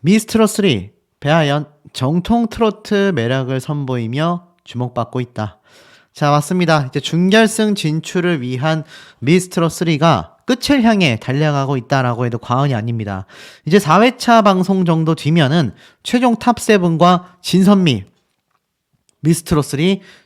미스트롯 3 배아연 정통 트로트 매력을 선보이며 주목받고 있다. 자, 맞습니다. 이제 준결승 진출을 위한 미스트롯 3가 끝을 향해 달려가고 있다라고 해도 과언이 아닙니다. 이제 4회차 방송 정도 뒤면은 최종 탑7과 진선미 미스트롯 3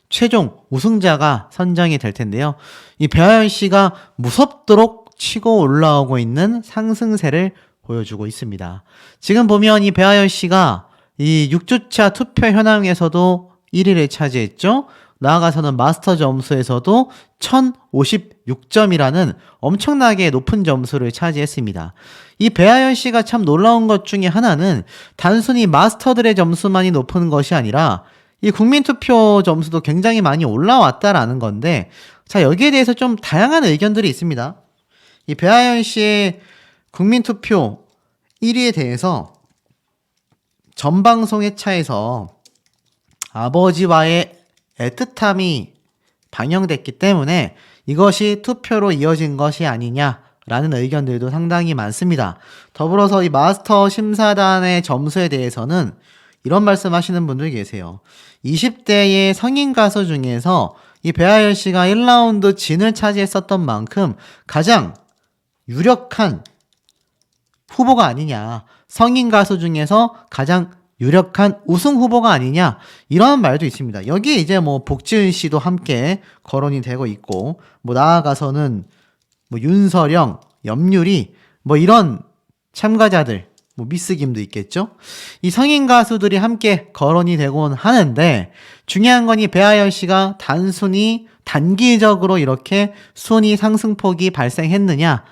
최종 우승자가 선정이 될 텐데요. 이 배아연 씨가 무섭도록 치고 올라오고 있는 상승세를 보여주고 있습니다. 지금 보면 이 배아연 씨가 이 6주차 투표 현황에서도 1위를 차지했죠. 나아가서는 마스터 점수에서도 1056점이라는 엄청나게 높은 점수를 차지했습니다. 이 배아연 씨가 참 놀라운 것 중에 하나는 단순히 마스터들의 점수만이 높은 것이 아니라 이 국민투표 점수도 굉장히 많이 올라왔다라는 건데, 자, 여기에 대해서 좀 다양한 의견들이 있습니다. 이 배아연 씨의 국민투표 1위에 대해서 전방송 회차에서 아버지와의 애틋함이 반영됐기 때문에 이것이 투표로 이어진 것이 아니냐라는 의견들도 상당히 많습니다. 더불어서 이 마스터 심사단의 점수에 대해서는 이런 말씀하시는 분들 계세요. 20대의 성인 가수 중에서 이 배아연 씨가 1라운드 진을 차지했었던 만큼 가장 유력한 후보가 아니냐, 성인 가수 중에서 가장 유력한 우승 후보가 아니냐, 이런 말도 있습니다. 여기에 이제 뭐 복지은 씨도 함께 거론이 되고 있고, 뭐 나아가서는 뭐 윤서령, 염유리, 뭐 이런 참가자들, 뭐 미스 김도 있겠죠. 이 성인 가수들이 함께 거론이 되곤 하는데, 중요한 건 이 배아연 씨가 단순히 단기적으로 이렇게 순위 상승폭이 발생했느냐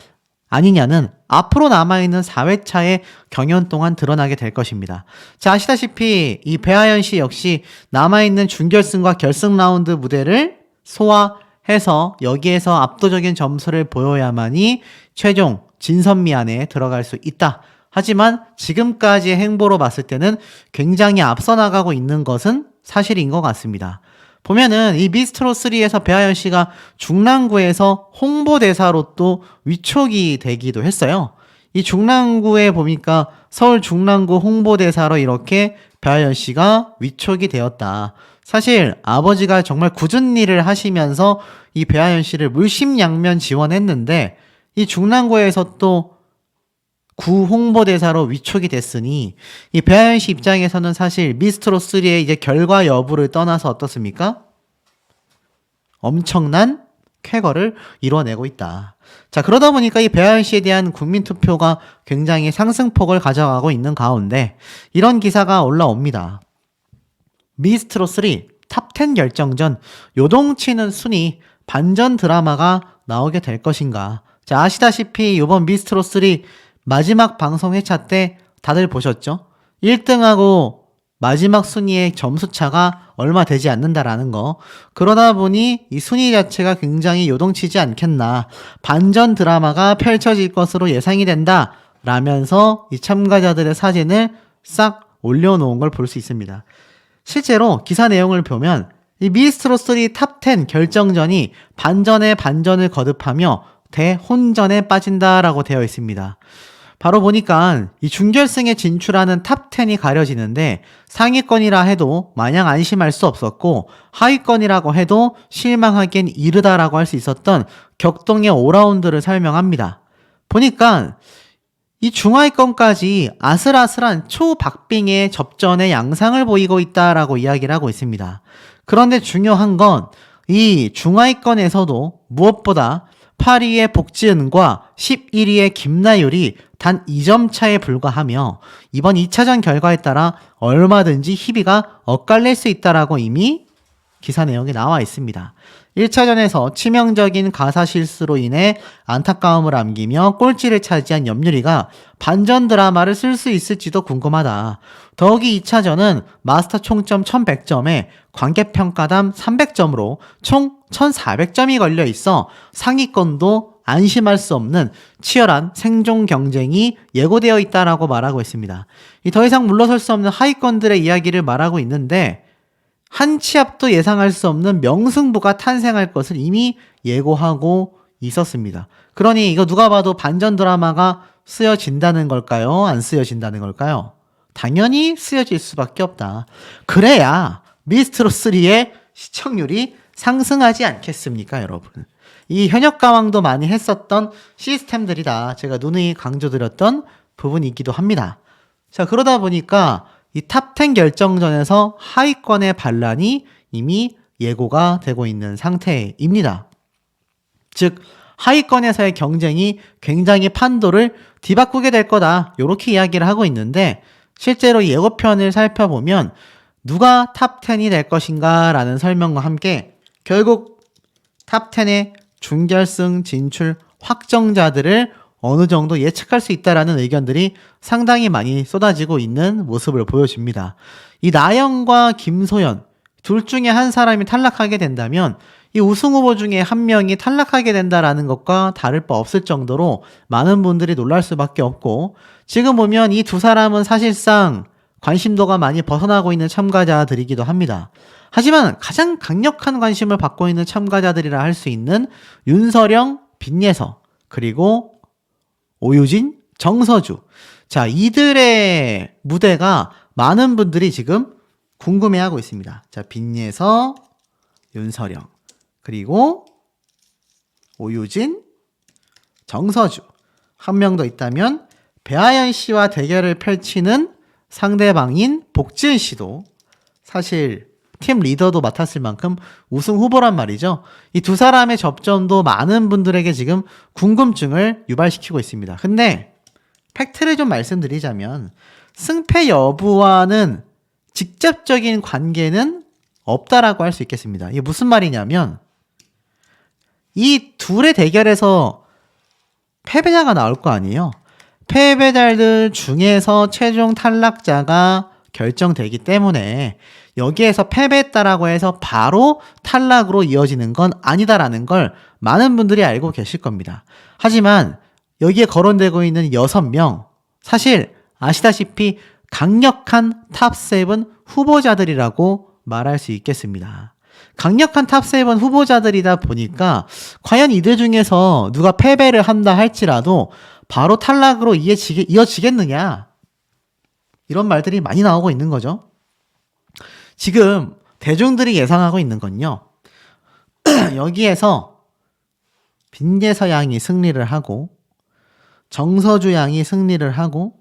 아니냐는 앞으로 남아있는 4회차의 경연 동안 드러나게 될 것입니다. 자, 아시다시피 이 배아연 씨 역시 남아있는 준결승과 결승 라운드 무대를 소화해서 여기에서 압도적인 점수를 보여야만이 최종 진선미 안에 들어갈 수 있다. 하지만 지금까지의 행보로 봤을 때는 굉장히 앞서 나가고 있는 것은 사실인 것 같습니다. 보면은 이 미스트롯 3에서 배아연 씨가 중랑구에서 홍보대사로 또 위촉이 되기도 했어요. 이 중랑구에 보니까 서울 중랑구 홍보대사로 이렇게 배아연 씨가 위촉이 되었다. 사실 아버지가 정말 굳은 일을 하시면서 이 배아연 씨를 물심양면 지원했는데 이 중랑구에서 또 구 홍보대사로 위촉이 됐으니 이 배아연 씨 입장에서는 사실 미스트롯 3의 이제 결과 여부를 떠나서 어떻습니까? 엄청난 쾌거를 이뤄내고 있다. 자, 그러다 보니까 이 배아연 씨에 대한 국민투표가 굉장히 상승폭을 가져가고 있는 가운데 이런 기사가 올라옵니다. 미스트롯 3 탑10 결정전 요동치는 순위 반전 드라마가 나오게 될 것인가. 자, 아시다시피 이번 미스트롯 3 마지막 방송 회차 때 다들 보셨죠? 1등하고 마지막 순위의 점수차가 얼마 되지 않는다라는 거. 그러다 보니 이 순위 자체가 굉장히 요동치지 않겠나. 반전 드라마가 펼쳐질 것으로 예상이 된다. 라면서 이 참가자들의 사진을 싹 올려놓은 걸 볼 수 있습니다. 실제로 기사 내용을 보면 이 미스트롯 3 탑10 결정전이 반전에 반전을 거듭하며 대혼전에 빠진다라고 되어 있습니다. 바로 보니까 이 준결승에 진출하는 탑10이 가려지는데 상위권이라 해도 마냥 안심할 수 없었고 하위권이라고 해도 실망하기엔 이르다라고 할 수 있었던 격동의 5라운드를 설명합니다. 보니까 이 중하위권까지 아슬아슬한 초박빙의 접전의 양상을 보이고 있다라고 이야기를 하고 있습니다. 그런데 중요한 건 이 중하위권에서도 무엇보다 8위의 복지은과 11위의 김나율이 단 2점 차에 불과하며 이번 2차전 결과에 따라 얼마든지 희비가 엇갈릴 수 있다라고 이미 기사 내용에 나와 있습니다. 1차전에서 치명적인 가사 실수로 인해 안타까움을 남기며 꼴찌를 차지한 염유리가 반전 드라마를 쓸 수 있을지도 궁금하다. 더욱이 2차전은 마스터 총점 1100점에 관객평가담 300점으로 총 1400점이 걸려 있어 상위권도 안심할 수 없는 치열한 생존 경쟁이 예고되어 있다라고 말하고 있습니다. 더 이상 물러설 수 없는 하위권들의 이야기를 말하고 있는데 한 치 앞도 예상할 수 없는 명승부가 탄생할 것을 이미 예고하고 있었습니다. 그러니 이거 누가 봐도 반전 드라마가 쓰여진다는 걸까요? 안 쓰여진다는 걸까요? 당연히 쓰여질 수밖에 없다. 그래야 미스트롯3의 시청률이 상승하지 않겠습니까, 여러분? 이 현역 가왕도 많이 했었던 시스템들이다. 제가 누누이 강조드렸던 부분이기도 합니다. 자, 그러다 보니까 이 탑10 결정전에서 하위권의 반란이 이미 예고가 되고 있는 상태입니다. 즉, 하위권에서의 경쟁이 굉장히 판도를 뒤바꾸게 될 거다. 이렇게 이야기를 하고 있는데, 실제로 예고편을 살펴보면 누가 탑10이 될 것인가 라는 설명과 함께 결국 탑10의 준결승 진출 확정자들을 어느 정도 예측할 수 있다라는 의견들이 상당히 많이 쏟아지고 있는 모습을 보여줍니다. 이 나영과 김소연 둘 중에 한 사람이 탈락하게 된다면 이 우승 후보 중에 한 명이 탈락하게 된다라는 것과 다를 바 없을 정도로 많은 분들이 놀랄 수밖에 없고, 지금 보면 이 두 사람은 사실상 관심도가 많이 벗어나고 있는 참가자들이기도 합니다. 하지만 가장 강력한 관심을 받고 있는 참가자들이라 할 수 있는 윤서령, 빈예서, 그리고 오유진, 정서주. 자, 이들의 무대가 많은 분들이 지금 궁금해하고 있습니다. 자, 빈예서, 윤서령, 그리고 오유진, 정서주. 한 명 더 있다면 배아연 씨와 대결을 펼치는 상대방인 복지은 씨도 사실 팀 리더도 맡았을 만큼 우승 후보란 말이죠. 이 두 사람의 접점도 많은 분들에게 지금 궁금증을 유발시키고 있습니다. 근데 팩트를 좀 말씀드리자면 승패 여부와는 직접적인 관계는 없다라고 할 수 있겠습니다. 이게 무슨 말이냐면 이 둘의 대결에서 패배자가 나올 거 아니에요. 패배자들 중에서 최종 탈락자가 결정되기 때문에 여기에서 패배했다라고 해서 바로 탈락으로 이어지는 건 아니다라는 걸 많은 분들이 알고 계실 겁니다. 하지만 여기에 거론되고 있는 6명, 사실 아시다시피 강력한 탑7 후보자들이라고 말할 수 있겠습니다. 강력한 탑7 후보자들이다 보니까 과연 이들 중에서 누가 패배를 한다 할지라도 바로 탈락으로 이어지겠느냐, 이런 말들이 많이 나오고 있는 거죠. 지금 대중들이 예상하고 있는 건요, 여기에서 빈예서 양이 승리를 하고 정서주 양이 승리를 하고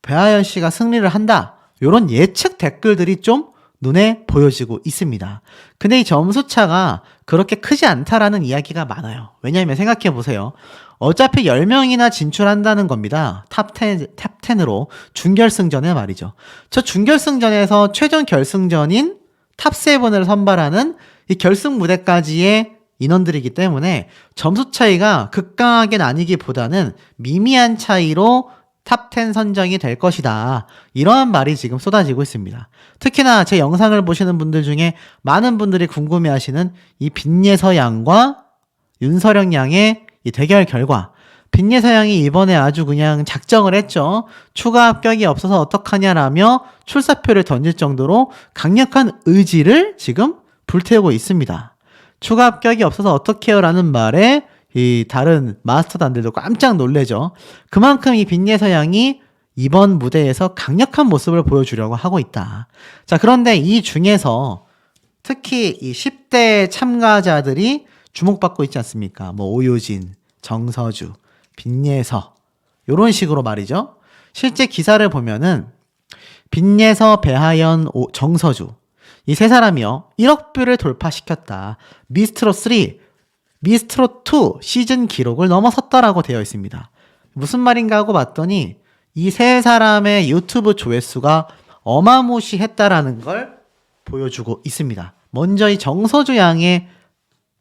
배아연 씨가 승리를 한다, 이런 예측 댓글들이 좀 눈에 보여지고 있습니다. 근데 이 점수차가 그렇게 크지 않다라는 이야기가 많아요. 왜냐하면 생각해보세요. 어차피 10명이나 진출한다는 겁니다. 탑10으로 준결승전에 말이죠. 저 준결승전에서 최종 결승전인 탑7을 선발하는 이 결승 무대까지의 인원들이기 때문에 점수 차이가 극강하게 나뉘기보다는 미미한 차이로 탑10 선정이 될 것이다, 이러한 말이 지금 쏟아지고 있습니다. 특히나 제 영상을 보시는 분들 중에 많은 분들이 궁금해하시는 이 빈예서 양과 윤서령 양의 이 대결 결과, 빈예서 양이 이번에 아주 그냥 작정을 했죠. 추가 합격이 없어서 어떡하냐라며 출사표를 던질 정도로 강력한 의지를 지금 불태우고 있습니다. 추가 합격이 없어서 어떡해요 라는 말에 이 다른 마스터단들도 깜짝 놀래죠. 그만큼 이 빈예서 양이 이번 무대에서 강력한 모습을 보여주려고 하고 있다. 자, 그런데 이 중에서 특히 이 10대 참가자들이 주목받고 있지 않습니까? 뭐 오유진, 정서주, 빈예서, 이런 식으로 말이죠. 실제 기사를 보면은 빈예서, 배하연, 정서주, 이 세 사람이요 1억 뷰를 돌파시켰다. 미스트롯3, 미스트롯2 시즌 기록을 넘어섰다라고 되어 있습니다. 무슨 말인가 하고 봤더니 이 세 사람의 유튜브 조회수가 어마무시했다라는 걸 보여주고 있습니다. 먼저 이 정서주 양의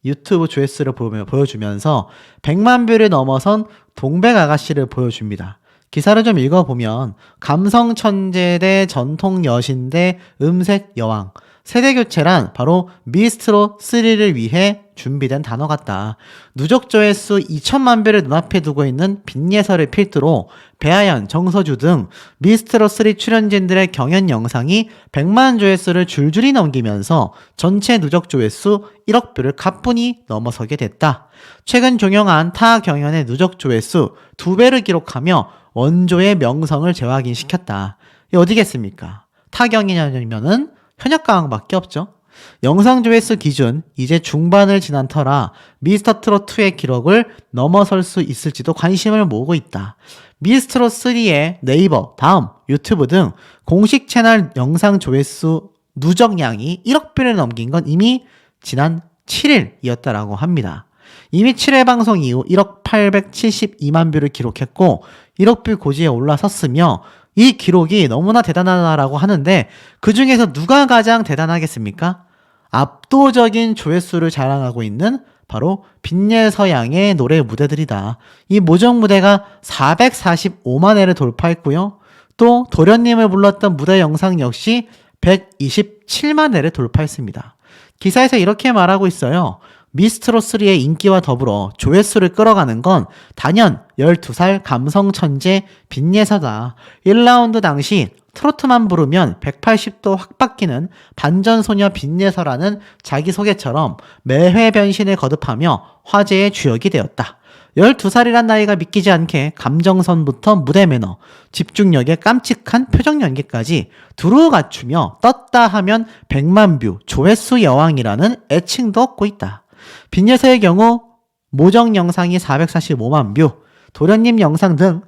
유튜브 조회수를 보여주면서 100만 뷰를 넘어선 동백 아가씨를 보여줍니다. 기사를 좀 읽어보면 감성 천재 대 전통 여신 대 음색 여왕, 세대교체란 바로 미스트롯 3를 위해 준비된 단어 같다. 누적 조회수 2천만 뷰를 눈앞에 두고 있는 빈예서를 필두로 배아연, 정서주 등 미스트롯 3 출연진들의 경연 영상이 100만 조회수를 줄줄이 넘기면서 전체 누적 조회수 1억 뷰를 가뿐히 넘어서게 됐다. 최근 종영한 타 경연의 누적 조회수 2배를 기록하며 원조의 명성을 재확인시켰다. 이 어디겠습니까? 타경이냐면은 현역가왕밖에 없죠. 영상 조회수 기준 이제 중반을 지난 터라 미스터트롯2의 기록을 넘어설 수 있을지도 관심을 모으고 있다. 미스터트롯3의 네이버, 다음, 유튜브 등 공식 채널 영상 조회수 누적량이 1억 뷰를 넘긴 건 이미 지난 7일이었다라고 합니다. 이미 7회 방송 이후 1억 872만 뷰를 기록했고 1억 뷰 고지에 올라섰으며 이 기록이 너무나 대단하다라고 하는데 그 중에서 누가 가장 대단하겠습니까? 압도적인 조회수를 자랑하고 있는 바로 빈예서양의 노래 무대들이다. 이 모정 무대가 445만 회를 돌파했고요. 또 도련님을 불렀던 무대 영상 역시 127만 회를 돌파했습니다. 기사에서 이렇게 말하고 있어요. 미스트롯3의 인기와 더불어 조회수를 끌어가는 건 단연 12살 감성 천재 빈예서다. 1라운드 당시 트로트만 부르면 180도 확 바뀌는 반전소녀 빈예서라는 자기소개처럼 매회 변신을 거듭하며 화제의 주역이 되었다. 12살이란 나이가 믿기지 않게 감정선부터 무대 매너, 집중력에 깜찍한 표정 연기까지 두루 갖추며 떴다 하면 100만 뷰, 조회수 여왕이라는 애칭도 얻고 있다. 빈예서의 경우 모정 영상이 445만 뷰, 도련님 영상 등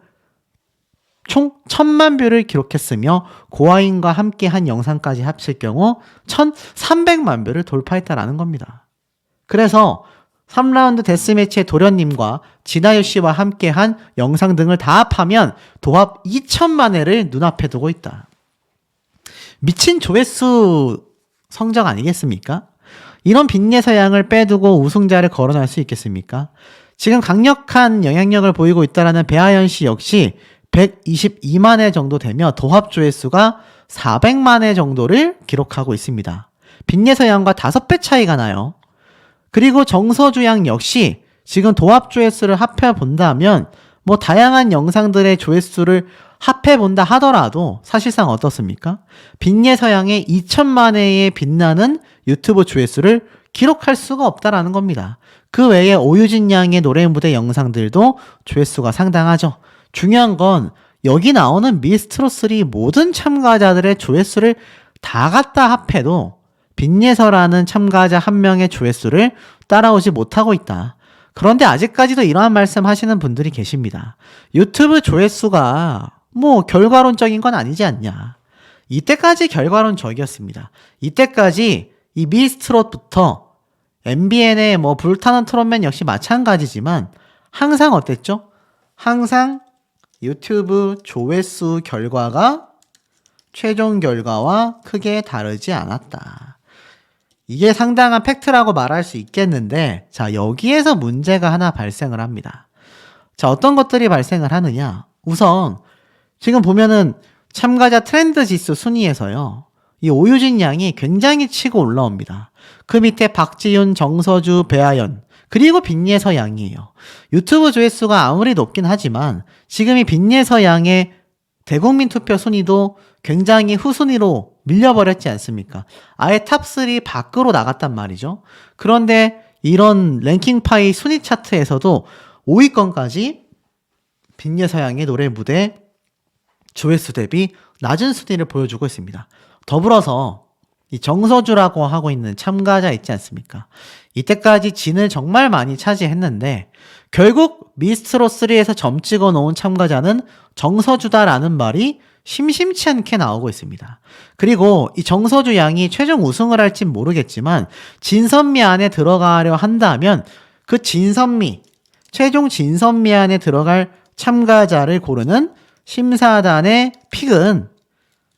총 1000만 뷰를 기록했으며 고아인과 함께한 영상까지 합칠 경우 1300만 뷰를 돌파했다라는 겁니다. 그래서 3라운드 데스매치의 도련님과 진아유 씨와 함께한 영상 등을 다 합하면 도합 2천만 회를 눈앞에 두고 있다. 미친 조회수 성적 아니겠습니까? 이런 빈예서양을 빼두고 우승자를 거론할 수 있겠습니까? 지금 강력한 영향력을 보이고 있다는 배아연 씨 역시 122만 회 정도 되며 도합 조회수가 400만 회 정도를 기록하고 있습니다. 빈예서양과 5배 차이가 나요. 그리고 정서주 양 역시 지금 도합 조회수를 합해 본다면 뭐 다양한 영상들의 조회수를 합해 본다 하더라도 사실상 어떻습니까? 빈예서양의 2천만 회에 빛나는 유튜브 조회수를 기록할 수가 없다라는 겁니다. 그 외에 오유진 양의 노래 무대 영상들도 조회수가 상당하죠. 중요한 건 여기 나오는 미스트롯3 모든 참가자들의 조회수를 다 갖다 합해도 빈예서라는 참가자 한 명의 조회수를 따라오지 못하고 있다. 그런데 아직까지도 이러한 말씀 하시는 분들이 계십니다. 유튜브 조회수가 뭐 결과론적인 건 아니지 않냐. 이때까지 결과론적이었습니다. 이때까지 이 미스트롯부터 MBN의 뭐 불타는 트롯맨 역시 마찬가지지만 항상 어땠죠? 항상 유튜브 조회수 결과가 최종 결과와 크게 다르지 않았다. 이게 상당한 팩트라고 말할 수 있겠는데, 자, 여기에서 문제가 하나 발생을 합니다. 자, 어떤 것들이 발생을 하느냐? 우선, 지금 보면은 참가자 트렌드 지수 순위에서요, 이 오유진 양이 굉장히 치고 올라옵니다. 그 밑에 박지윤, 정서주, 배아연, 그리고 빈예서 양이에요. 유튜브 조회수가 아무리 높긴 하지만 지금 이 빈예서 양의 대국민 투표 순위도 굉장히 후순위로 밀려버렸지 않습니까? 아예 탑3 밖으로 나갔단 말이죠. 그런데 이런 랭킹파이 순위 차트에서도 5위권까지 빈예서 양의 노래 무대 조회수 대비 낮은 순위를 보여주고 있습니다. 더불어서 이 정서주라고 하고 있는 참가자 있지 않습니까? 이때까지 진을 정말 많이 차지했는데 결국 미스트롯3에서 점 찍어 놓은 참가자는 정서주다라는 말이 심심치 않게 나오고 있습니다. 그리고 이 정서주 양이 최종 우승을 할진 모르겠지만 진선미 안에 들어가려 한다면 그 진선미, 최종 진선미 안에 들어갈 참가자를 고르는 심사단의 픽은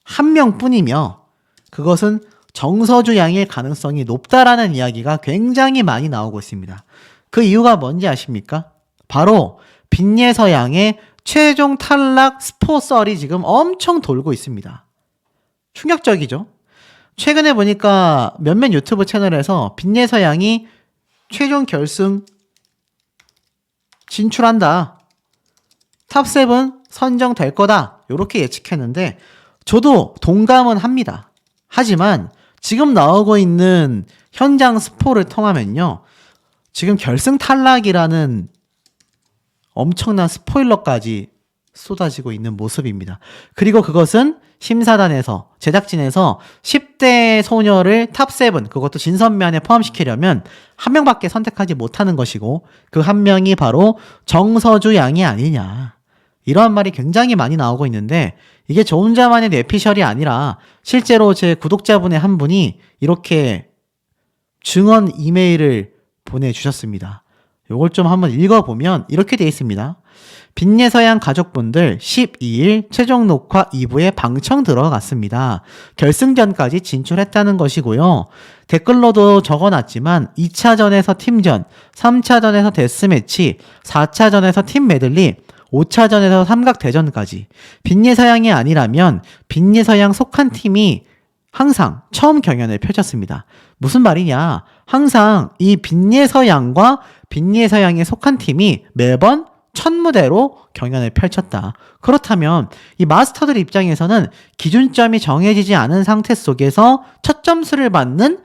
한 명뿐이며 그것은 정서주 양일 가능성이 높다라는 이야기가 굉장히 많이 나오고 있습니다. 그 이유가 뭔지 아십니까? 바로 빈예서 양의 최종 탈락 스포썰이 지금 엄청 돌고 있습니다. 충격적이죠? 최근에 보니까 몇몇 유튜브 채널에서 빈예서 양이 최종 결승 진출한다. 탑7 선정될 거다. 이렇게 예측했는데 저도 동감은 합니다. 하지만 지금 나오고 있는 현장 스포를 통하면요. 지금 결승 탈락이라는 엄청난 스포일러까지 쏟아지고 있는 모습입니다. 그리고 그것은 심사단에서 제작진에서 10대 소녀를 탑7 그것도 진선미 안에 포함시키려면 한 명밖에 선택하지 못하는 것이고 그 한 명이 바로 정서주 양이 아니냐. 이러한 말이 굉장히 많이 나오고 있는데 이게 저 혼자만의 뇌피셜이 아니라 실제로 제 구독자분의 한 분이 이렇게 증언 이메일을 보내주셨습니다. 요걸 좀 한번 읽어보면 이렇게 되어 있습니다. 빈예서양 가족분들 12일 최종 녹화 2부에 방청 들어갔습니다. 결승전까지 진출했다는 것이고요. 댓글로도 적어놨지만 2차전에서 팀전, 3차전에서 데스매치, 4차전에서 팀 메들리, 5차전에서 삼각대전까지 빈예서양이 아니라면 빈예서양 속한 팀이 항상 처음 경연을 펼쳤습니다. 무슨 말이냐? 항상 이 빈예서양과 빈예서양에 속한 팀이 매번 첫 무대로 경연을 펼쳤다. 그렇다면 이 마스터들 입장에서는 기준점이 정해지지 않은 상태 속에서 첫 점수를 받는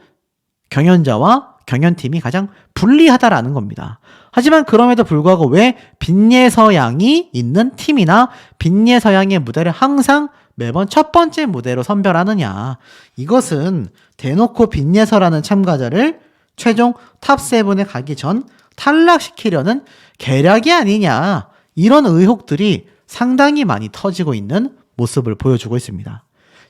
경연자와 경연팀이 가장 불리하다라는 겁니다. 하지만 그럼에도 불구하고 왜 빈예서양이 있는 팀이나 빈예서양의 무대를 항상 매번 첫 번째 무대로 선별하느냐. 이것은 대놓고 빈예서라는 참가자를 최종 탑7에 가기 전 탈락시키려는 계략이 아니냐. 이런 의혹들이 상당히 많이 터지고 있는 모습을 보여주고 있습니다.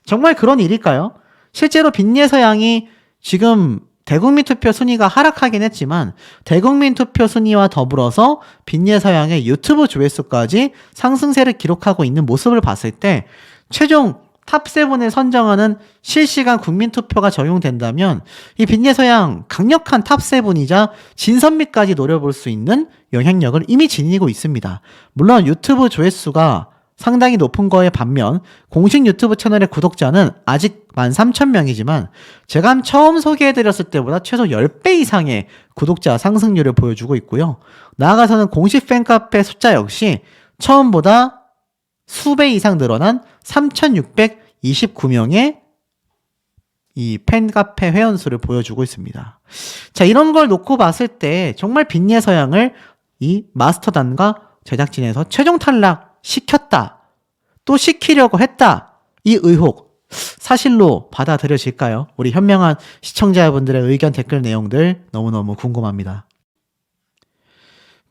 정말 그런 일일까요? 실제로 빈예서양이 지금 대국민 투표 순위가 하락하긴 했지만 대국민 투표 순위와 더불어서 빈예서양의 유튜브 조회수까지 상승세를 기록하고 있는 모습을 봤을 때 최종 탑7을 선정하는 실시간 국민투표가 적용된다면 이 빈예서양 강력한 탑7이자 진선미까지 노려볼 수 있는 영향력을 이미 지니고 있습니다. 물론 유튜브 조회수가 상당히 높은 거에 반면 공식 유튜브 채널의 구독자는 아직 13,000명이지만 제가 처음 소개해드렸을 때보다 최소 10배 이상의 구독자 상승률을 보여주고 있고요. 나아가서는 공식 팬카페 숫자 역시 처음보다 수배 이상 늘어난 3,629명의 이 팬카페 회원수를 보여주고 있습니다. 자, 이런 걸 놓고 봤을 때 정말 빈예서양을 이 마스터단과 제작진에서 최종 탈락 시켰다. 또 시키려고 했다. 이 의혹 사실로 받아들여질까요? 우리 현명한 시청자분들의 의견 댓글 내용들 너무너무 궁금합니다.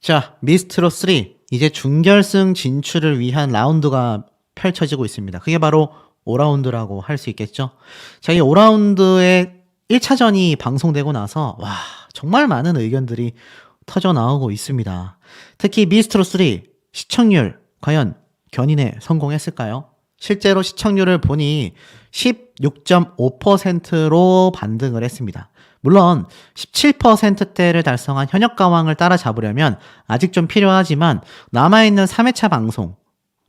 자, 미스트롯 3 이제 준결승 진출을 위한 라운드가 펼쳐지고 있습니다. 그게 바로 5라운드라고 할 수 있겠죠. 자, 이 5라운드의 1차전이 방송되고 나서 와, 정말 많은 의견들이 터져 나오고 있습니다. 특히 미스트롯 3 시청률 과연 견인에 성공했을까요? 실제로 시청률을 보니 16.5%로 반등을 했습니다. 물론 17%대를 달성한 현역가왕을 따라잡으려면 아직 좀 필요하지만 남아있는 3회차 방송,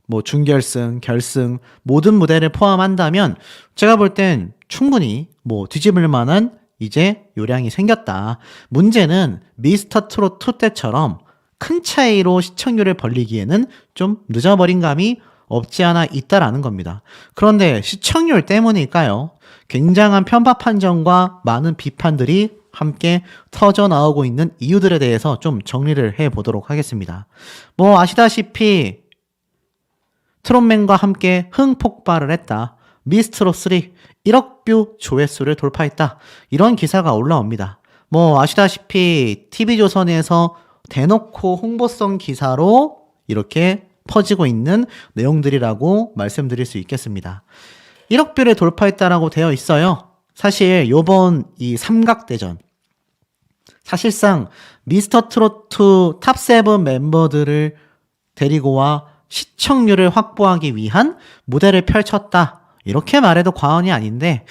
뭐 준결승, 결승 모든 무대를 포함한다면 제가 볼 땐 충분히 뭐 뒤집을 만한 이제 요량이 생겼다. 문제는 미스터 트롯 2 때처럼 큰 차이로 시청률을 벌리기에는 좀 늦어버린 감이 없지 않아 있다라는 겁니다. 그런데 시청률 때문일까요? 굉장한 편파 판정과 많은 비판들이 함께 터져 나오고 있는 이유들에 대해서 좀 정리를 해보도록 하겠습니다. 뭐 아시다시피 트롯맨과 함께 흥폭발을 했다. 미스트롯 3 1억 뷰 조회수를 돌파했다. 이런 기사가 올라옵니다. 뭐 아시다시피 TV조선에서 대놓고 홍보성 기사로 이렇게 퍼지고 있는 내용들이라고 말씀드릴 수 있겠습니다. 1억 뷰를 돌파했다라고 되어 있어요. 사실 요번 이 삼각대전 사실상 미스터 트롯 2 탑7 멤버들을 데리고 와 시청률을 확보하기 위한 무대를 펼쳤다. 이렇게 말해도 과언이 아닌데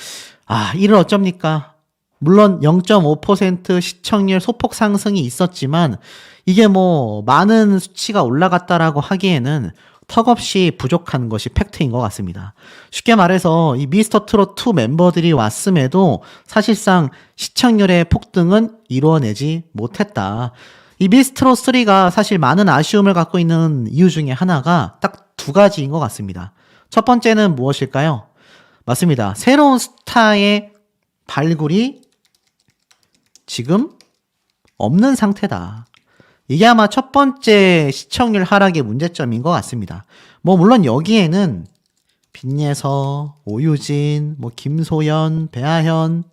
이를 어쩝니까? 물론 0.5% 시청률 소폭 상승이 있었지만 이게 뭐 많은 수치가 올라갔다라고 하기에는 턱없이 부족한 것이 팩트인 것 같습니다. 쉽게 말해서 이 미스터 트롯 2 멤버들이 왔음에도 사실상 시청률의 폭등은 이루어내지 못했다. 이 미스트롯 3가 사실 많은 아쉬움을 갖고 있는 이유 중에 하나가 딱 두 가지인 것 같습니다. 첫 번째는 무엇일까요? 맞습니다. 새로운 스타의 발굴이 지금 없는 상태다. 이게 아마 첫 번째 시청률 하락의 문제점인 것 같습니다. 뭐 물론 여기에는 빈예서, 오유진, 뭐 김소연, 배아현.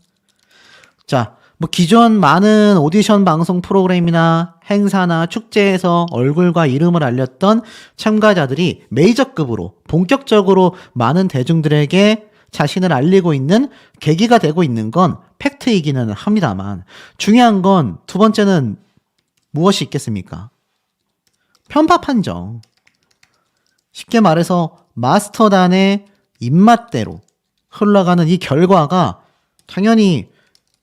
자, 뭐 기존 많은 오디션 방송 프로그램이나 행사나 축제에서 얼굴과 이름을 알렸던 참가자들이 메이저급으로 본격적으로 많은 대중들에게 자신을 알리고 있는 계기가 되고 있는 건 팩트이기는 합니다만, 중요한 건 두 번째는 무엇이 있겠습니까? 편파 판정. 쉽게 말해서 마스터단의 입맛대로 흘러가는 이 결과가 당연히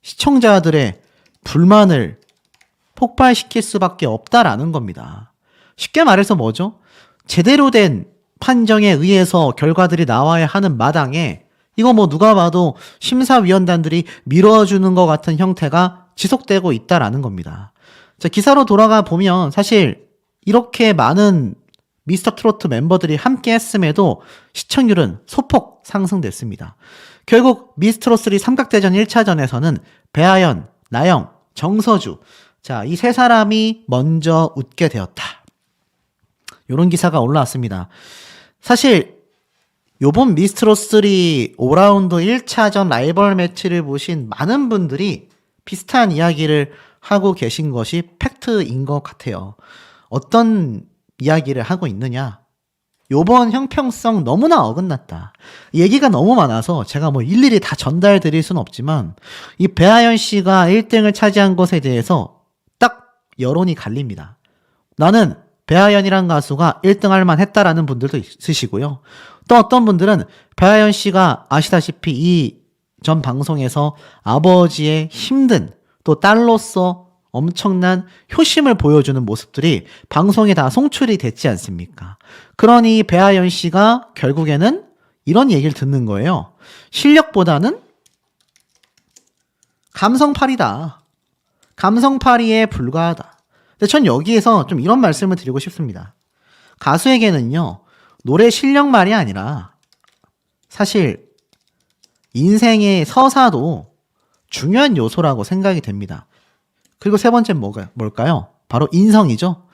시청자들의 불만을 폭발시킬 수밖에 없다라는 겁니다. 쉽게 말해서 뭐죠? 제대로 된 판정에 의해서 결과들이 나와야 하는 마당에 이거 뭐 누가 봐도 심사위원단들이 밀어주는 것 같은 형태가 지속되고 있다라는 겁니다. 자, 기사로 돌아가 보면 사실 이렇게 많은 미스터 트로트 멤버들이 함께 했음에도 시청률은 소폭 상승됐습니다. 결국 미스트롯3 삼각대전 1차전에서는 배아연, 나영, 정서주, 자, 이 세 사람이 먼저 웃게 되었다. 이런 기사가 올라왔습니다. 사실 요번 미스트롯3 5라운드 1차전 라이벌 매치를 보신 많은 분들이 비슷한 이야기를 하고 계신 것이 팩트인 것 같아요. 어떤 이야기를 하고 있느냐? 요번 형평성 너무나 어긋났다. 얘기가 너무 많아서 제가 뭐 일일이 다 전달 드릴 수는 없지만 이 배아연 씨가 1등을 차지한 것에 대해서 딱 여론이 갈립니다. 나는 배아연이란 가수가 1등 할 만했다라는 분들도 있으시고요. 또 어떤 분들은 배아연 씨가 아시다시피 이 전 방송에서 아버지의 힘든 또 딸로서 엄청난 효심을 보여주는 모습들이 방송에 다 송출이 됐지 않습니까? 그러니 배아연 씨가 결국에는 이런 얘기를 듣는 거예요. 실력보다는 감성팔이다. 감성팔이에 불과하다. 근데 전 여기에서 좀 이런 말씀을 드리고 싶습니다. 가수에게는요, 노래 실력만이 아니라 사실 인생의 서사도 중요한 요소라고 생각이 됩니다. 그리고 세 번째는 뭘까요? 바로 인성이죠.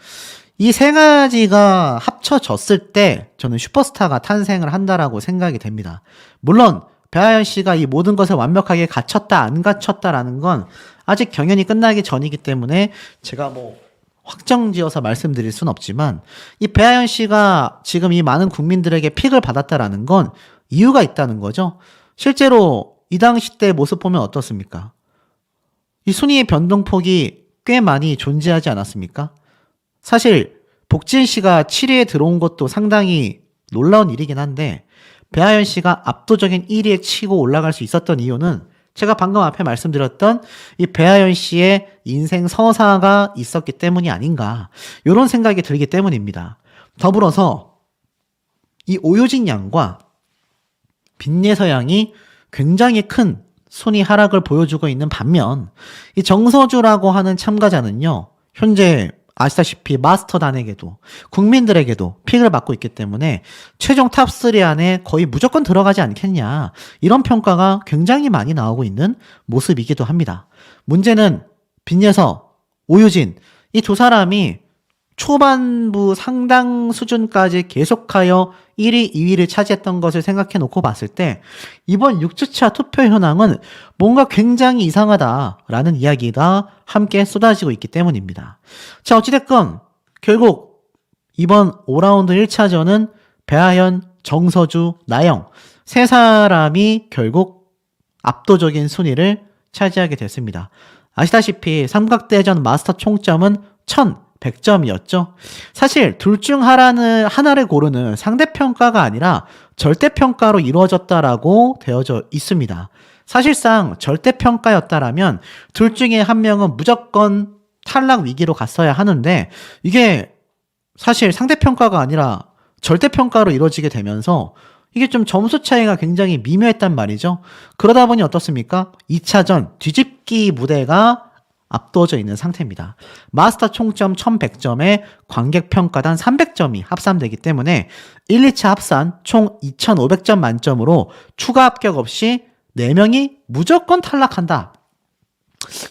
이 세 가지가 합쳐졌을 때 저는 슈퍼스타가 탄생을 한다라고 생각이 됩니다. 물론 배아연 씨가 이 모든 것을 완벽하게 갖췄다 안 갖췄다라는 건 아직 경연이 끝나기 전이기 때문에 제가 뭐 확정지어서 말씀드릴 순 없지만 이 배아연 씨가 지금 이 많은 국민들에게 픽을 받았다라는 건 이유가 있다는 거죠. 실제로 이 당시 때 모습 보면 어떻습니까? 이 순위의 변동폭이 꽤 많이 존재하지 않았습니까? 사실 복진 씨가 7위에 들어온 것도 상당히 놀라운 일이긴 한데 배아연 씨가 압도적인 1위에 치고 올라갈 수 있었던 이유는 제가 방금 앞에 말씀드렸던 이 배아연 씨의 인생 서사가 있었기 때문이 아닌가 이런 생각이 들기 때문입니다. 더불어서 이 오효진 양과 빈예서 양이 굉장히 큰 순위 하락을 보여주고 있는 반면 이 정서주라고 하는 참가자는요, 현재 아시다시피 마스터단에게도 국민들에게도 픽을 받고 있기 때문에 최종 탑3 안에 거의 무조건 들어가지 않겠냐, 이런 평가가 굉장히 많이 나오고 있는 모습이기도 합니다. 문제는 빈예서, 오유진 이 두 사람이 초반부 상당 수준까지 계속하여 1위, 2위를 차지했던 것을 생각해 놓고 봤을 때 이번 6주차 투표 현황은 뭔가 굉장히 이상하다라는 이야기가 함께 쏟아지고 있기 때문입니다. 자, 어찌됐건 결국 이번 5라운드 1차전은 배아연, 정서주, 나영 세 사람이 결국 압도적인 순위를 차지하게 됐습니다. 아시다시피 삼각대전 마스터 총점은 1100점이었죠. 사실 둘 중 하나를 고르는 상대평가가 아니라 절대평가로 이루어졌다라고 되어져 있습니다. 사실상 절대평가였다라면 둘 중에 한 명은 무조건 탈락 위기로 갔어야 하는데 이게 사실 상대평가가 아니라 절대평가로 이루어지게 되면서 이게 좀 점수 차이가 굉장히 미묘했단 말이죠. 그러다 보니 어떻습니까? 2차전 뒤집기 무대가 압도져 있는 상태입니다. 마스터 총점 1100점에 관객 평가단 300점이 합산되기 때문에 1, 2차 합산 총 2500점 만점으로 추가 합격 없이 4명이 무조건 탈락한다.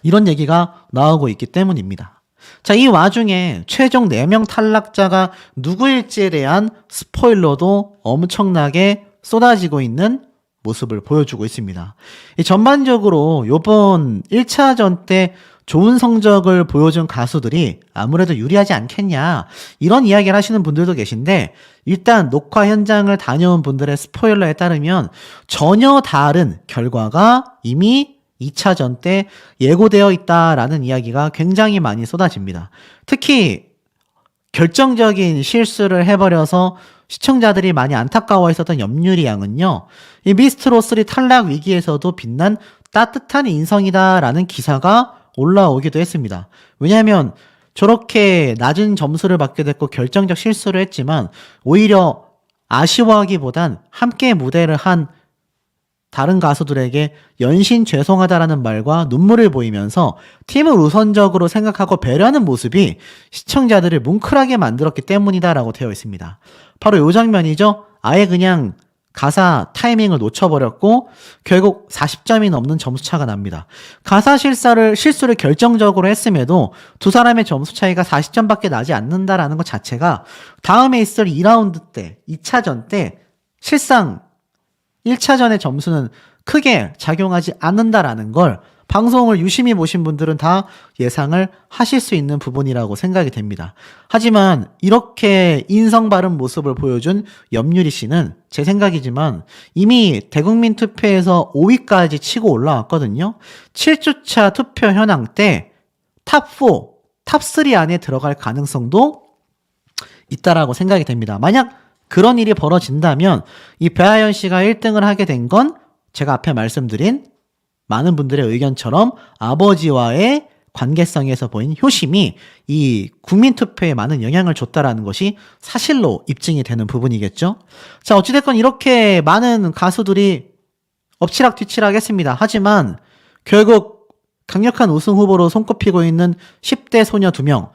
이런 얘기가 나오고 있기 때문입니다. 자, 이 와중에 최종 4명 탈락자가 누구일지에 대한 스포일러도 엄청나게 쏟아지고 있는 모습을 보여주고 있습니다. 전반적으로 요번 1차전 때 좋은 성적을 보여준 가수들이 아무래도 유리하지 않겠냐, 이런 이야기를 하시는 분들도 계신데, 일단 녹화 현장을 다녀온 분들의 스포일러에 따르면 전혀 다른 결과가 이미 2차전 때 예고되어 있다라는 이야기가 굉장히 많이 쏟아집니다. 특히 결정적인 실수를 해버려서 시청자들이 많이 안타까워했었던 염유리 양은요, 이 미스트로3 탈락 위기에서도 빛난 따뜻한 인성이다라는 기사가 올라오기도 했습니다. 왜냐하면 저렇게 낮은 점수를 받게 됐고 결정적 실수를 했지만 오히려 아쉬워하기보단 함께 무대를 한 다른 가수들에게 연신 죄송하다라는 말과 눈물을 보이면서 팀을 우선적으로 생각하고 배려하는 모습이 시청자들을 뭉클하게 만들었기 때문이다라고 되어 있습니다. 바로 이 장면이죠. 아예 그냥 가사 타이밍을 놓쳐버렸고 결국 40점이 넘는 점수차가 납니다. 가사 실수를 결정적으로 했음에도 두 사람의 점수 차이가 40점밖에 나지 않는다라는 것 자체가 다음에 있을 2라운드 때, 2차전 때 실상 1차전의 점수는 크게 작용하지 않는다라는 걸 방송을 유심히 보신 분들은 다 예상을 하실 수 있는 부분이라고 생각이 됩니다. 하지만 이렇게 인성 바른 모습을 보여준 염유리 씨는 제 생각이지만 이미 대국민 투표에서 5위까지 치고 올라왔거든요. 7주차 투표 현황 때 탑4, 탑3 안에 들어갈 가능성도 있다라고 생각이 됩니다. 만약 그런 일이 벌어진다면 이 배아연 씨가 1등을 하게 된 건 제가 앞에 말씀드린 많은 분들의 의견처럼 아버지와의 관계성에서 보인 효심이 이 국민투표에 많은 영향을 줬다라는 것이 사실로 입증이 되는 부분이겠죠. 자, 어찌됐건 이렇게 많은 가수들이 엎치락뒤치락 했습니다. 하지만 결국 강력한 우승 후보로 손꼽히고 있는 10대 소녀 2명,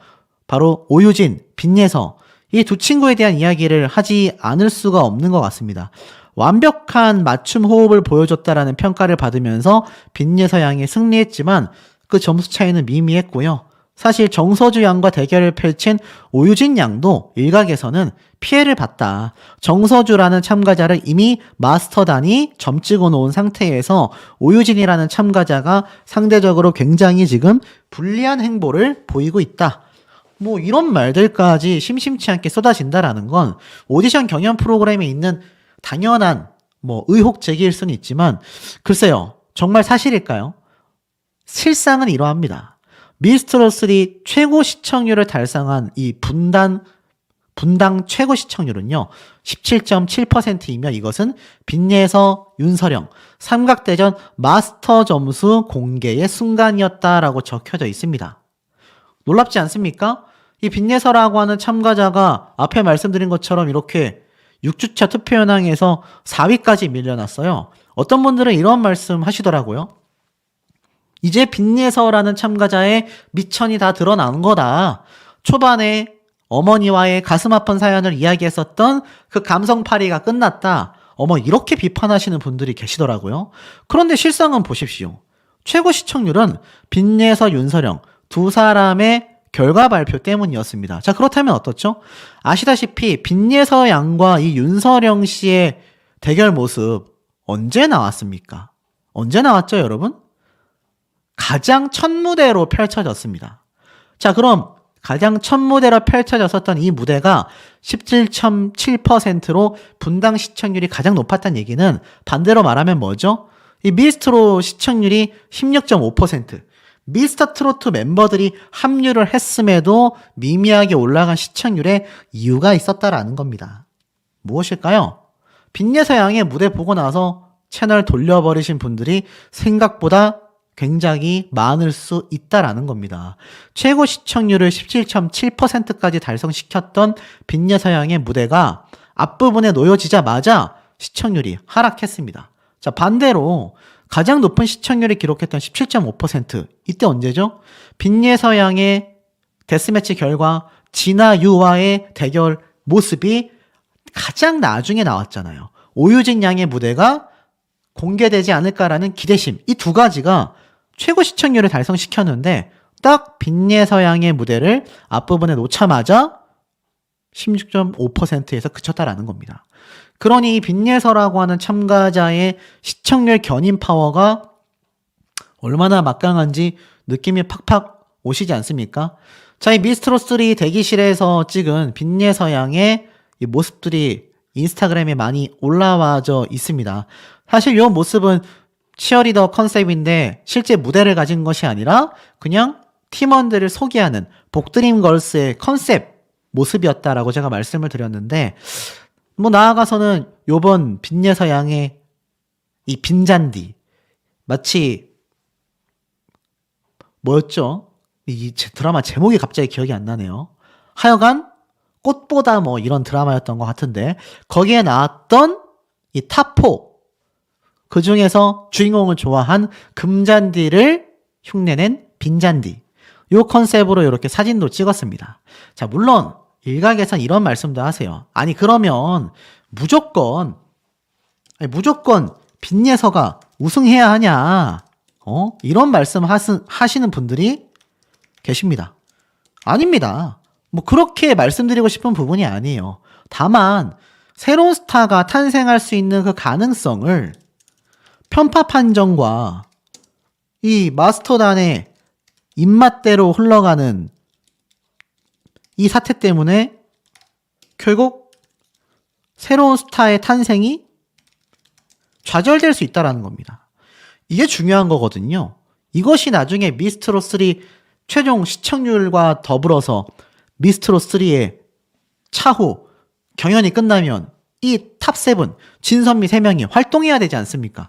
바로 오유진, 빈예서, 이 두 친구에 대한 이야기를 하지 않을 수가 없는 것 같습니다. 완벽한 맞춤 호흡을 보여줬다라는 평가를 받으면서 빈예서 양이 승리했지만 그 점수 차이는 미미했고요. 사실 정서주 양과 대결을 펼친 오유진 양도 일각에서는 피해를 봤다. 정서주라는 참가자를 이미 마스터단이 점 찍어 놓은 상태에서 오유진이라는 참가자가 상대적으로 굉장히 지금 불리한 행보를 보이고 있다. 뭐 이런 말들까지 심심치 않게 쏟아진다라는 건 오디션 경연 프로그램에 있는 당연한 의혹 제기일 수는 있지만 글쎄요, 정말 사실일까요? 실상은 이러합니다. 미스트롯3 최고 시청률을 달성한 이 분당 최고 시청률은요 17.7%이며 이것은 빈예서, 윤서령 삼각대전 마스터 점수 공개의 순간이었다라고 적혀져 있습니다. 놀랍지 않습니까? 이 빈예서라고 하는 참가자가 앞에 말씀드린 것처럼 이렇게 6주차 투표 현황에서 4위까지 밀려났어요. 어떤 분들은 이런 말씀 하시더라고요. 이제 빈예서라는 참가자의 미천이 다 드러난 거다. 초반에 어머니와의 가슴 아픈 사연을 이야기했었던 그 감성파리가 끝났다. 이렇게 비판하시는 분들이 계시더라고요. 그런데 실상은 보십시오. 최고 시청률은 빈예서, 윤서령 두 사람의 결과 발표 때문이었습니다. 자, 그렇다면 어떻죠? 아시다시피 빈예서 양과 이 윤서령 씨의 대결 모습 언제 나왔습니까? 언제 나왔죠, 여러분? 가장 첫 무대로 펼쳐졌습니다. 자, 그럼 가장 첫 무대로 펼쳐졌었던 이 무대가 17.7%로 분당 시청률이 가장 높았다는 얘기는 반대로 말하면 뭐죠? 이 미스트롯 시청률이 16.5%, 미스터 트로트 멤버들이 합류를 했음에도 미미하게 올라간 시청률에 이유가 있었다라는 겁니다. 무엇일까요? 빈예서 양의 무대 보고 나서 채널 돌려버리신 분들이 생각보다 굉장히 많을 수 있다라는 겁니다. 최고 시청률을 17.7%까지 달성시켰던 빈예서 양의 무대가 앞부분에 놓여지자마자 시청률이 하락했습니다. 자, 반대로 가장 높은 시청률을 기록했던 17.5%, 이때 언제죠? 빈예서 양의 데스매치 결과 진아유와의 대결 모습이 가장 나중에 나왔잖아요. 오유진 양의 무대가 공개되지 않을까라는 기대심, 이 두 가지가 최고 시청률을 달성시켰는데 딱 빈예서 양의 무대를 앞부분에 놓자마자 16.5%에서 그쳤다라는 겁니다. 그러니 이 빈예서라고 하는 참가자의 시청률 견인 파워가 얼마나 막강한지 느낌이 팍팍 오시지 않습니까? 자, 이 미스트롯3 대기실에서 찍은 빈예서 양의 이 모습들이 인스타그램에 많이 올라와져 있습니다. 사실 이 모습은 치어리더 컨셉인데 실제 무대를 가진 것이 아니라 그냥 팀원들을 소개하는 복드림걸스의 컨셉 모습이었다라고 제가 말씀을 드렸는데, 뭐 나아가서는 요번 빈예서 양의 이 빈잔디, 마치 뭐였죠? 이 드라마 제목이 갑자기 기억이 안 나네요. 하여간 꽃보다 뭐 이런 드라마였던 것 같은데, 거기에 나왔던 이 타포, 그 중에서 주인공을 좋아한 금잔디를 흉내낸 빈잔디, 요 컨셉으로 이렇게 사진도 찍었습니다. 자, 물론 일각에선 이런 말씀도 하세요. 아니 그러면 무조건 빈예서가 우승해야 하냐, 이런 말씀 하시는 분들이 계십니다. 아닙니다. 뭐 그렇게 말씀드리고 싶은 부분이 아니에요. 다만 새로운 스타가 탄생할 수 있는 그 가능성을 편파 판정과 이 마스터단의 입맛대로 흘러가는 이 사태 때문에 결국 새로운 스타의 탄생이 좌절될 수 있다는 겁니다. 이게 중요한 거거든요. 이것이 나중에 미스트롯3 최종 시청률과 더불어서 미스트롯3의 차후 경연이 끝나면 이 탑7 진선미 3명이 활동해야 되지 않습니까?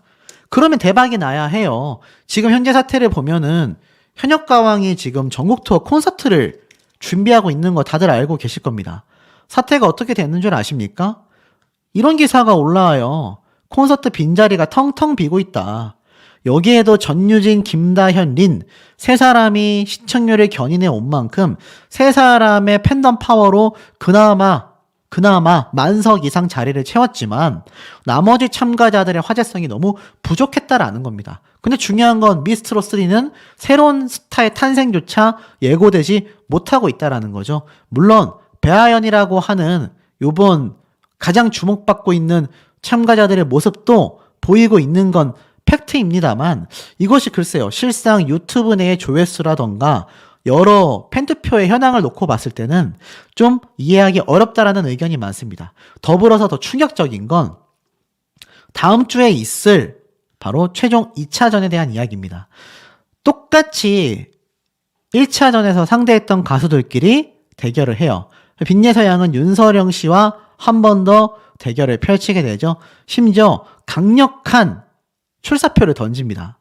그러면 대박이 나야 해요. 지금 현재 사태를 보면은 현역가왕이 지금 전국 투어 콘서트를 준비하고 있는 거 다들 알고 계실 겁니다. 사태가 어떻게 됐는 줄 아십니까? 이런 기사가 올라와요. 콘서트 빈자리가 텅텅 비고 있다. 여기에도 전유진, 김다현, 린 세 사람이 시청률을 견인해 온 만큼 세 사람의 팬덤 파워로 그나마 만석 이상 자리를 채웠지만 나머지 참가자들의 화제성이 너무 부족했다라는 겁니다. 근데 중요한 건 미스트롯3는 새로운 스타의 탄생조차 예고되지 못하고 있다라는 거죠. 물론 배아연이라고 하는 요번 가장 주목받고 있는 참가자들의 모습도 보이고 있는 건 팩트입니다만, 이것이 글쎄요, 실상 유튜브 내의 조회수라던가 여러 팬투표의 현황을 놓고 봤을 때는 좀 이해하기 어렵다라는 의견이 많습니다. 더불어서 더 충격적인 건 다음 주에 있을 바로 최종 2차전에 대한 이야기입니다. 똑같이 1차전에서 상대했던 가수들끼리 대결을 해요. 빈예서 양은 윤서령 씨와 한 번 더 대결을 펼치게 되죠. 심지어 강력한 출사표를 던집니다.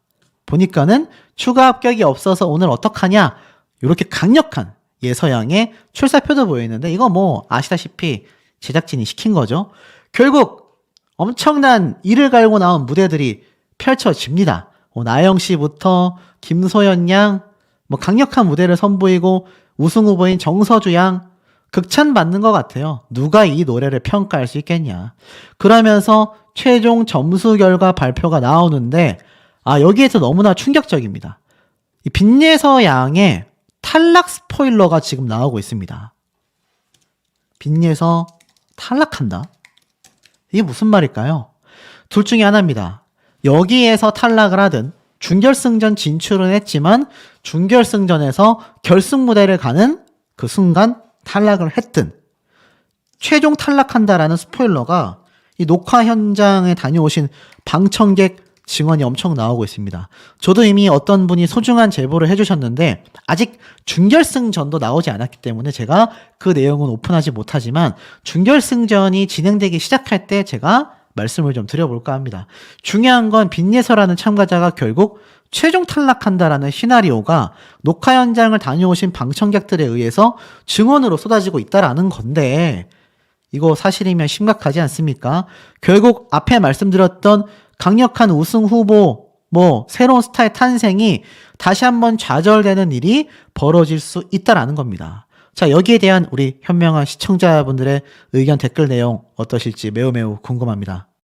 보니까는 추가 합격이 없어서 오늘 어떡하냐, 이렇게 강력한 예서양의 출사표도 보이는데, 이거 뭐 아시다시피 제작진이 시킨 거죠. 결국 엄청난 이를 갈고 나온 무대들이 펼쳐집니다. 나영 씨부터 김소연 양, 뭐 강력한 무대를 선보이고 우승 후보인 정서주 양 극찬받는 것 같아요. 누가 이 노래를 평가할 수 있겠냐. 그러면서 최종 점수 결과 발표가 나오는데, 여기에서 너무나 충격적입니다. 이 빈예서 양의 탈락 스포일러가 지금 나오고 있습니다. 빈예서 탈락한다? 이게 무슨 말일까요? 둘 중에 하나입니다. 여기에서 탈락을 하든 준결승전 진출은 했지만 준결승전에서 결승 무대를 가는 그 순간 탈락을 했든, 최종 탈락한다라는 스포일러가 이 녹화 현장에 다녀오신 방청객 증언이 엄청 나오고 있습니다. 저도 이미 어떤 분이 소중한 제보를 해주셨는데 아직 준결승전도 나오지 않았기 때문에 제가 그 내용은 오픈하지 못하지만 준결승전이 진행되기 시작할 때 제가 말씀을 좀 드려볼까 합니다. 중요한 건 빈예서라는 참가자가 결국 최종 탈락한다라는 시나리오가 녹화 현장을 다녀오신 방청객들에 의해서 증언으로 쏟아지고 있다라는 건데, 이거 사실이면 심각하지 않습니까? 결국 앞에 말씀드렸던 강력한 우승 후보, 새로운 스타의 탄생이 다시 한번 좌절되는 일이 벌어질 수 있다라는 겁니다. 자, 여기에 대한 우리 현명한 시청자분들의 의견 댓글 내용 어떠실지 매우 궁금합니다.